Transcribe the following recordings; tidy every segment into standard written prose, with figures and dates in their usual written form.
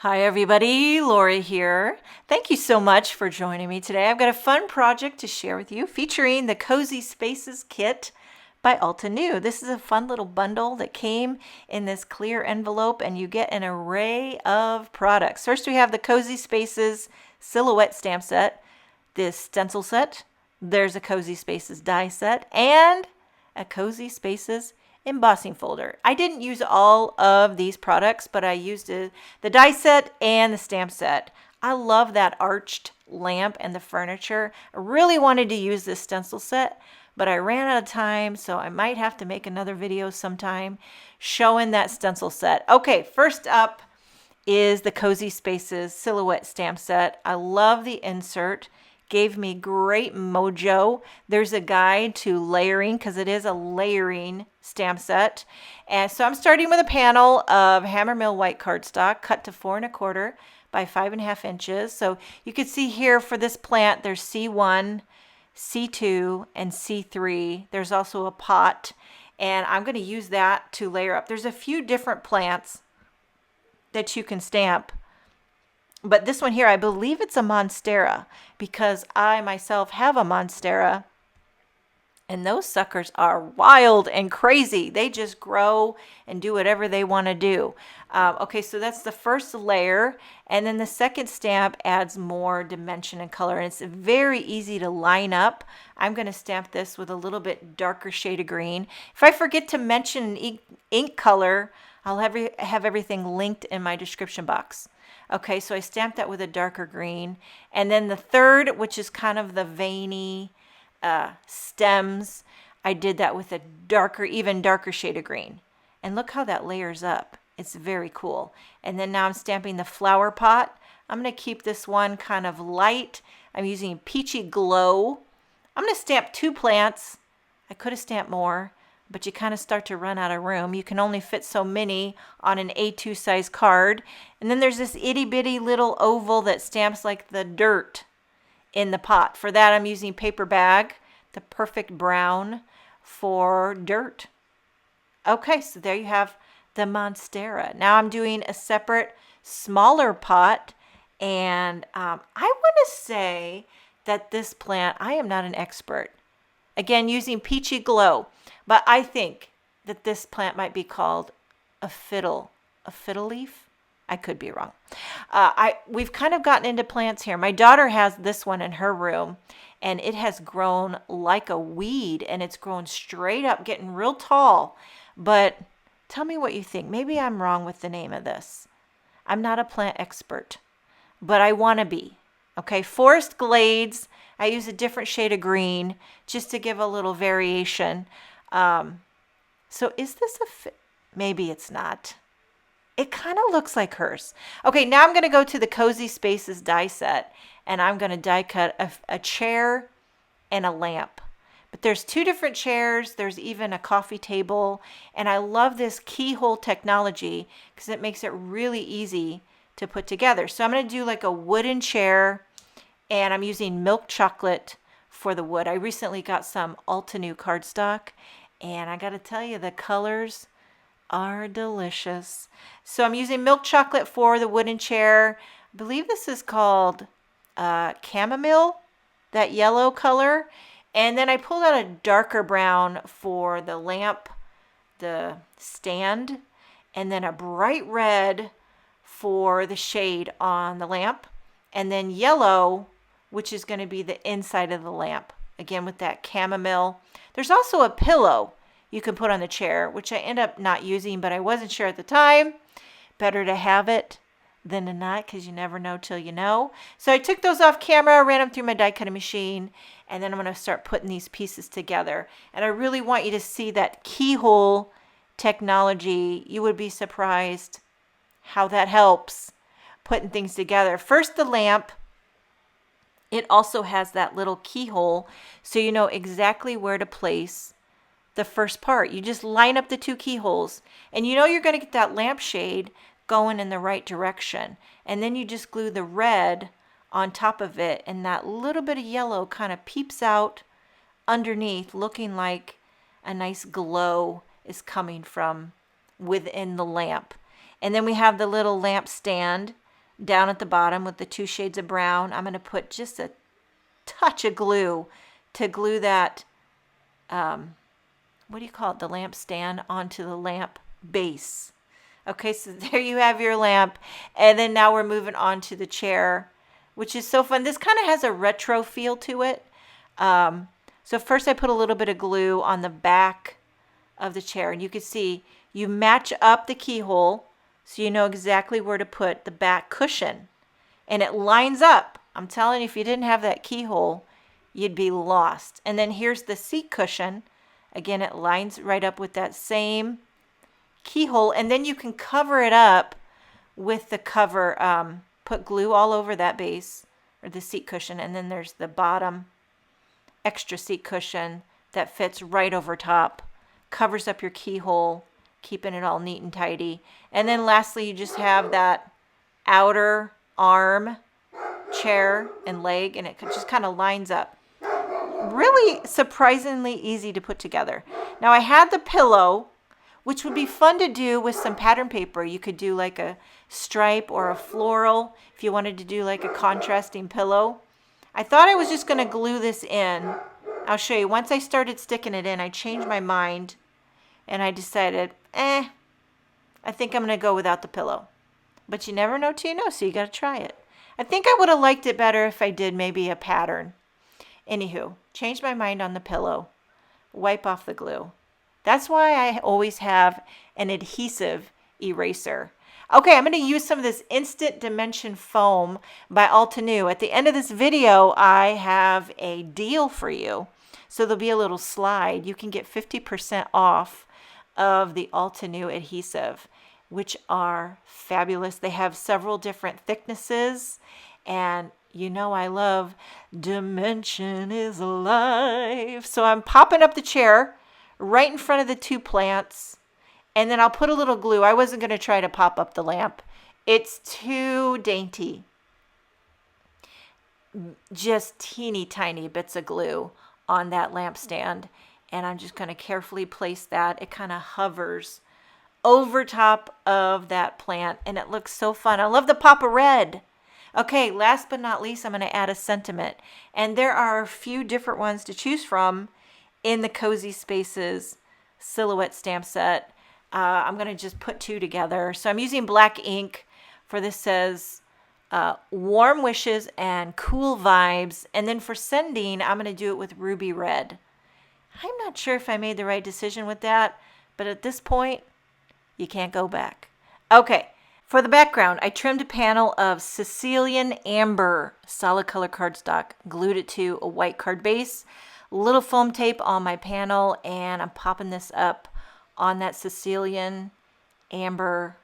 Hi everybody, Lori here. Thank you so much for joining me today. I've got a fun project to share with you featuring the Cozy Spaces kit by Altenew. This is a fun little bundle that came in this clear envelope and you get an array of products. First we have the Cozy Spaces silhouette stamp set, this stencil set, there's a Cozy Spaces die set, and a Cozy Spaces embossing folder. I didn't use all of these products, but I used the die set and the stamp set. I love that arched lamp and the furniture. I really wanted to use this stencil set, but I ran out of time, so I might have to make another video sometime showing that stencil set. Okay, first up is the Cozy Spaces silhouette stamp set. I love the insert. Gave me great mojo. There's a guide to layering because it is a layering stamp set. And so I'm starting with a panel of Hammermill white cardstock cut to 4 1/4 by 5 1/2 inches. So you can see here for this plant, there's C1, C2, and C3. There's also a pot, and I'm going to use that to layer up. There's a few different plants that you can stamp. But this one here, I believe it's a Monstera because I myself have a Monstera and those suckers are wild and crazy. They just grow and do whatever they want to do. Okay, so that's the first layer. And then the second stamp adds more dimension and color. And it's very easy to line up. I'm going to stamp this with a little bit darker shade of green. If I forget to mention ink color, I'll have everything linked in my description box. Okay, so I stamped that with a darker green. And then the third, which is kind of the veiny stems, I did that with a darker, even darker shade of green. And look how that layers up. It's very cool. And then now I'm stamping the flower pot. I'm going to keep this one kind of light. I'm using Peachy Glow. I'm going to stamp 2 plants. I could have stamped more, but you kind of start to run out of room. You can only fit so many on an A2 size card. And then there's this itty bitty little oval that stamps like the dirt in the pot. For that, I'm using paper bag, the perfect brown for dirt. Okay, so there you have the Monstera. Now I'm doing a separate, smaller pot. And I want to say that this plant, I am not an expert. Again, using Peachy Glow. But I think that this plant might be called a fiddle leaf. I could be wrong. We've kind of gotten into plants here. My daughter has this one in her room, and it has grown like a weed, and it's grown straight up, getting real tall. But tell me what you think. Maybe I'm wrong with the name of this. I'm not a plant expert, but I want to be. Okay, Forest Glades. I use a different shade of green just to give a little variation. So is this maybe it's not. It kind of looks like hers. Okay, now I'm going to go to the Cozy Spaces die set, and I'm going to die cut a chair and a lamp. But there's 2 different chairs. There's even a coffee table, and I love this keyhole technology because it makes it really easy to put together. So I'm going to do like a wooden chair, and I'm using milk chocolate for the wood. I recently got some Altenew cardstock, and I got to tell you, the colors are delicious. So I'm using milk chocolate for the wooden chair. I believe this is called Chamomile, that yellow color. And then I pulled out a darker brown for the lamp, the stand, and then a bright red for the shade on the lamp, and then yellow, which is going to be the inside of the lamp. Again, with that chamomile. There's also a pillow you can put on the chair, which I end up not using, but I wasn't sure at the time. Better to have it than to not, because you never know till you know. So I took those off camera, ran them through my die cutting machine, and then I'm going to start putting these pieces together. And I really want you to see that keyhole technology. You would be surprised how that helps putting things together. First, the lamp. It also has that little keyhole, so you know exactly where to place the first part. You just line up the 2 keyholes, and you know you're going to get that lampshade going in the right direction. And then you just glue the red on top of it, and that little bit of yellow kind of peeps out underneath, looking like a nice glow is coming from within the lamp. And then we have the little lamp stand down at the bottom with the 2 shades of brown. I'm going to put just a touch of glue to glue that, what do you call it, the lamp stand onto the lamp base. Okay, so there you have your lamp. And then now we're moving on to the chair, which is so fun. This kind of has a retro feel to it. So first I put a little bit of glue on the back of the chair, and you can see you match up the keyhole so you know exactly where to put the back cushion, and it lines up. I'm telling you, if you didn't have that keyhole, you'd be lost. And then here's the seat cushion. Again, it lines right up with that same keyhole, and then you can cover it up with the cover. Put glue all over that base or the seat cushion, and then there's the bottom extra seat cushion that fits right over top, covers up your keyhole, keeping it all neat and tidy. And then lastly, you just have that outer arm, chair, and leg, and it just kind of lines up. Really surprisingly easy to put together. Now I had the pillow, which would be fun to do with some pattern paper. You could do like a stripe or a floral if you wanted to do like a contrasting pillow. I thought I was just going to glue this in. I'll show you. Once I started sticking it in, I changed my mind and I decided, I think I'm going to go without the pillow. But you never know till you know, so you got to try it. I think I would have liked it better if I did maybe a pattern. Anywho, changed my mind on the pillow. Wipe off the glue. That's why I always have an adhesive eraser. Okay, I'm going to use some of this Instant Dimension Foam by Altenew. At the end of this video, I have a deal for you. So there'll be a little slide. You can get 50% off of the Altenew adhesive, which are fabulous. They have several different thicknesses, and you know I love Dimension is Alive. So I'm popping up the chair right in front of the 2 plants. And then I'll put a little glue. I wasn't going to try to pop up the lamp. It's too dainty. Just teeny tiny bits of glue on that lamp stand. And I'm just going to carefully place that. It kind of hovers over top of that plant. And it looks so fun. I love the pop of red. Okay, last but not least, I'm going to add a sentiment. And there are a few different ones to choose from in the Cozy Spaces silhouette stamp set. I'm going to just put 2 together. So I'm using black ink for this. Says warm wishes and cool vibes. And then for sending, I'm going to do it with ruby red. I'm not sure if I made the right decision with that, but at this point, you can't go back. Okay, for the background, I trimmed a panel of Sicilian amber solid color cardstock, glued it to a white card base, little foam tape on my panel, and I'm popping this up on that Sicilian amber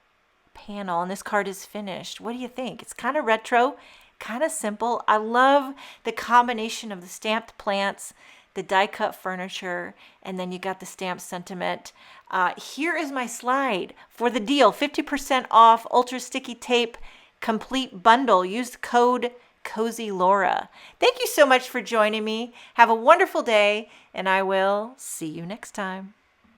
panel, and this card is finished. What do you think? It's kind of retro, kind of simple. I love the combination of the stamped plants, the die cut furniture, and then you got the stamped sentiment. Here is my slide for the deal. 50% off ultra sticky tape complete bundle. Use the code COZYLAURA. Thank you so much for joining me. Have a wonderful day, and I will see you next time.